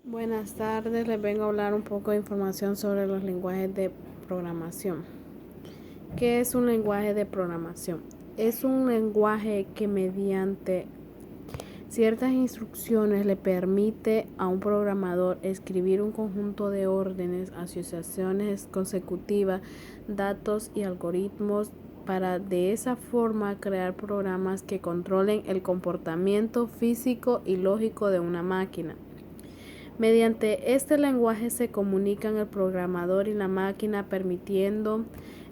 Buenas tardes, les vengo a hablar un poco de información sobre los lenguajes de programación. ¿Qué es un lenguaje de programación? Es un lenguaje que mediante ciertas instrucciones le permite a un programador escribir un conjunto de órdenes, asociaciones consecutivas, datos y algoritmos para de esa forma crear programas que controlen el comportamiento físico y lógico de una máquina. Mediante este lenguaje se comunican el programador y la máquina, permitiendo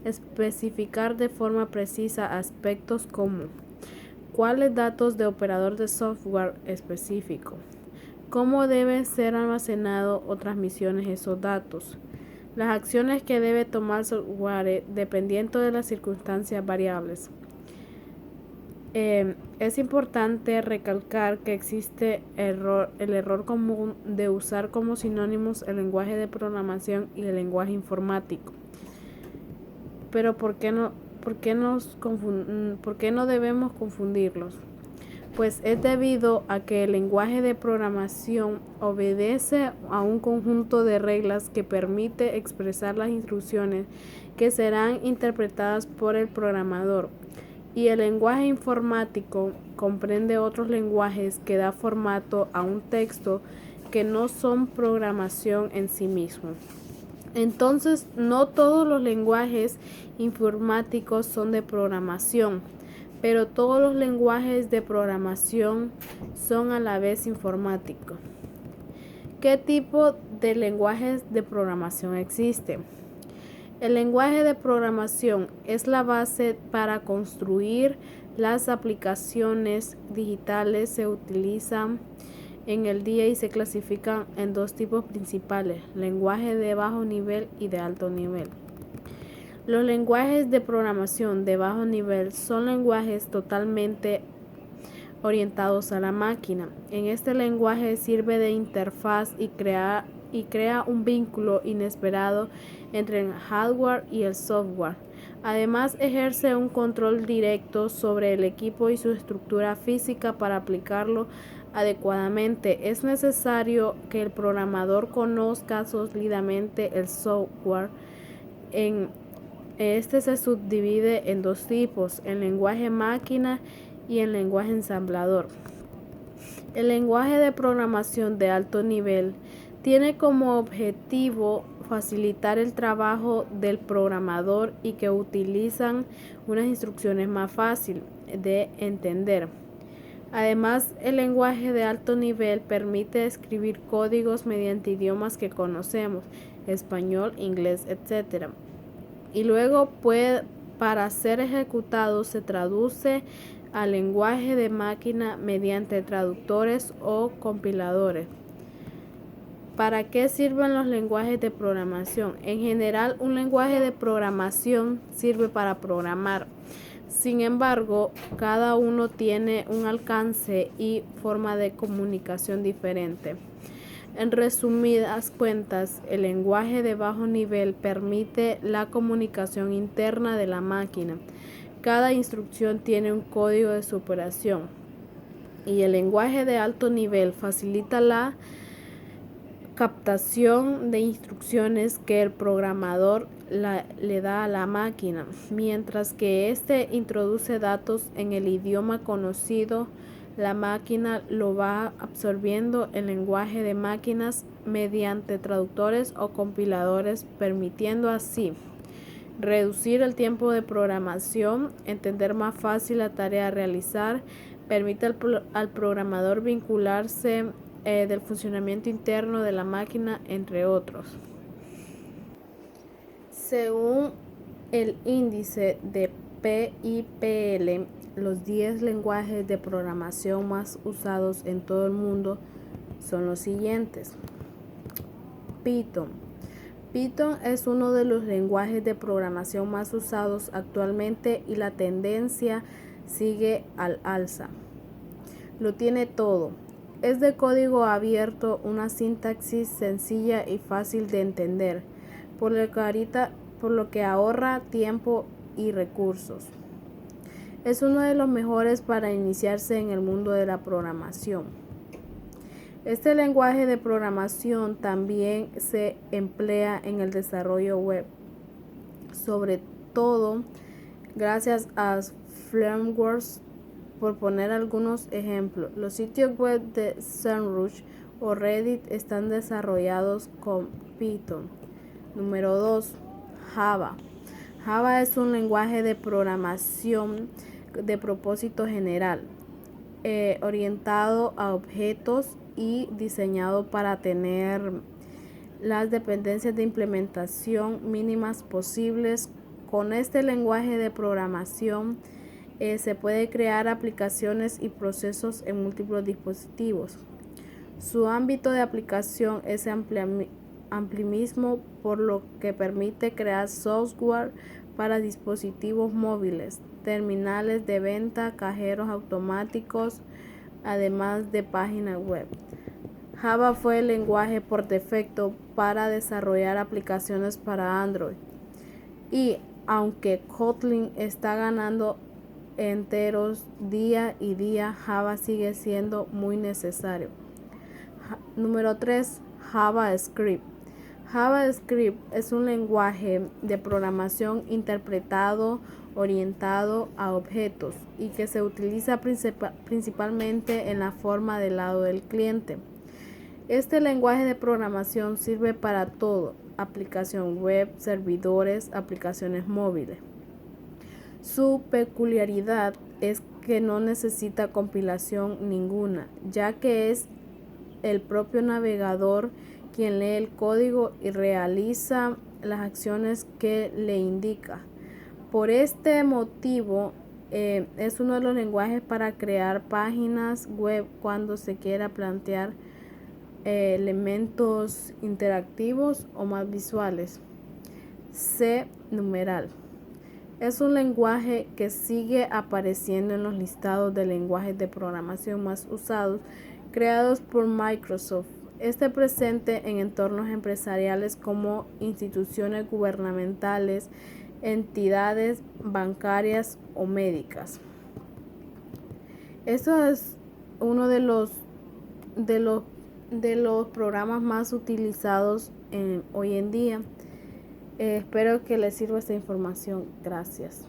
especificar de forma precisa aspectos como cuáles datos de operador de software específico, cómo deben ser almacenados o transmisiones esos datos, las acciones que debe tomar el software dependiendo de las circunstancias variables. Es importante recalcar que existe el error común de usar como sinónimos el lenguaje de programación y el lenguaje informático. Pero ¿por qué no debemos confundirlos? Pues es debido a que el lenguaje de programación obedece a un conjunto de reglas que permite expresar las instrucciones que serán interpretadas por el programador. Y el lenguaje informático comprende otros lenguajes que da formato a un texto que no son programación en sí mismo. Entonces, no todos los lenguajes informáticos son de programación, pero todos los lenguajes de programación son a la vez informáticos. ¿Qué tipo de lenguajes de programación existe? El lenguaje de programación es la base para construir las aplicaciones digitales. Se utilizan en el día y se clasifican en dos tipos principales: lenguaje de bajo nivel y de alto nivel. Los lenguajes de programación de bajo nivel son lenguajes totalmente orientados a la máquina. En este lenguaje sirve de interfaz y crea un vínculo inesperado entre el hardware y el software. Además, ejerce un control directo sobre el equipo y su estructura física. Para aplicarlo adecuadamente, es necesario que el programador conozca sólidamente el software. Este se subdivide en dos tipos: el lenguaje máquina y el lenguaje ensamblador. El lenguaje de programación de alto nivel tiene como objetivo facilitar el trabajo del programador y que utilizan unas instrucciones más fáciles de entender. Además, el lenguaje de alto nivel permite escribir códigos mediante idiomas que conocemos: español, inglés, etc. Y luego para ser ejecutado se traduce al lenguaje de máquina mediante traductores o compiladores. ¿Para qué sirven los lenguajes de programación? En general, un lenguaje de programación sirve para programar. Sin embargo, cada uno tiene un alcance y forma de comunicación diferente. En resumidas cuentas, el lenguaje de bajo nivel permite la comunicación interna de la máquina. Cada instrucción tiene un código de su operación. Y el lenguaje de alto nivel facilita la captación de instrucciones que el programador le da a la máquina, mientras que éste introduce datos en el idioma conocido. La máquina lo va absorbiendo el lenguaje de máquinas mediante traductores o compiladores, permitiendo así reducir el tiempo de programación, entender más fácil la tarea a realizar, permite al programador vincularse del funcionamiento interno de la máquina, entre otros. Según el índice de PIPL, los 10 lenguajes de programación más usados en todo el mundo son los siguientes. Python. Python es uno de los lenguajes de programación más usados actualmente y la tendencia sigue al alza. Lo tiene todo. Es de código abierto, una sintaxis sencilla y fácil de entender, por lo que ahorra tiempo y recursos. Es uno de los mejores para iniciarse en el mundo de la programación. Este lenguaje de programación también se emplea en el desarrollo web, sobre todo gracias a frameworks. Por poner algunos ejemplos, los sitios web de SEMrush o Reddit están desarrollados con Python. Número 2. Java. Java es un lenguaje de programación de propósito general, orientado a objetos y diseñado para tener las dependencias de implementación mínimas posibles. Con este lenguaje de programación se puede crear aplicaciones y procesos en múltiples dispositivos. Su ámbito de aplicación es amplísimo, por lo que permite crear software para dispositivos móviles, terminales de venta, cajeros automáticos, además de páginas web. Java fue el lenguaje por defecto para desarrollar aplicaciones para Android. Y aunque Kotlin está ganando enteros día y día, Java sigue siendo muy necesario. Número 3. JavaScript. JavaScript es un lenguaje de programación interpretado orientado a objetos y que se utiliza principalmente en la forma del lado del cliente. Este lenguaje de programación sirve para todo: aplicación web, servidores, aplicaciones móviles. Su peculiaridad es que no necesita compilación ninguna, ya que es el propio navegador quien lee el código y realiza las acciones que le indica. Por este motivo, es uno de los lenguajes para crear páginas web cuando se quiera plantear elementos interactivos o más visuales. C. Numeral. Es un lenguaje que sigue apareciendo en los listados de lenguajes de programación más usados creados por Microsoft. Este presente en entornos empresariales como instituciones gubernamentales, entidades bancarias o médicas. Esto es uno de los programas más utilizados hoy en día. Espero que les sirva esta información. Gracias.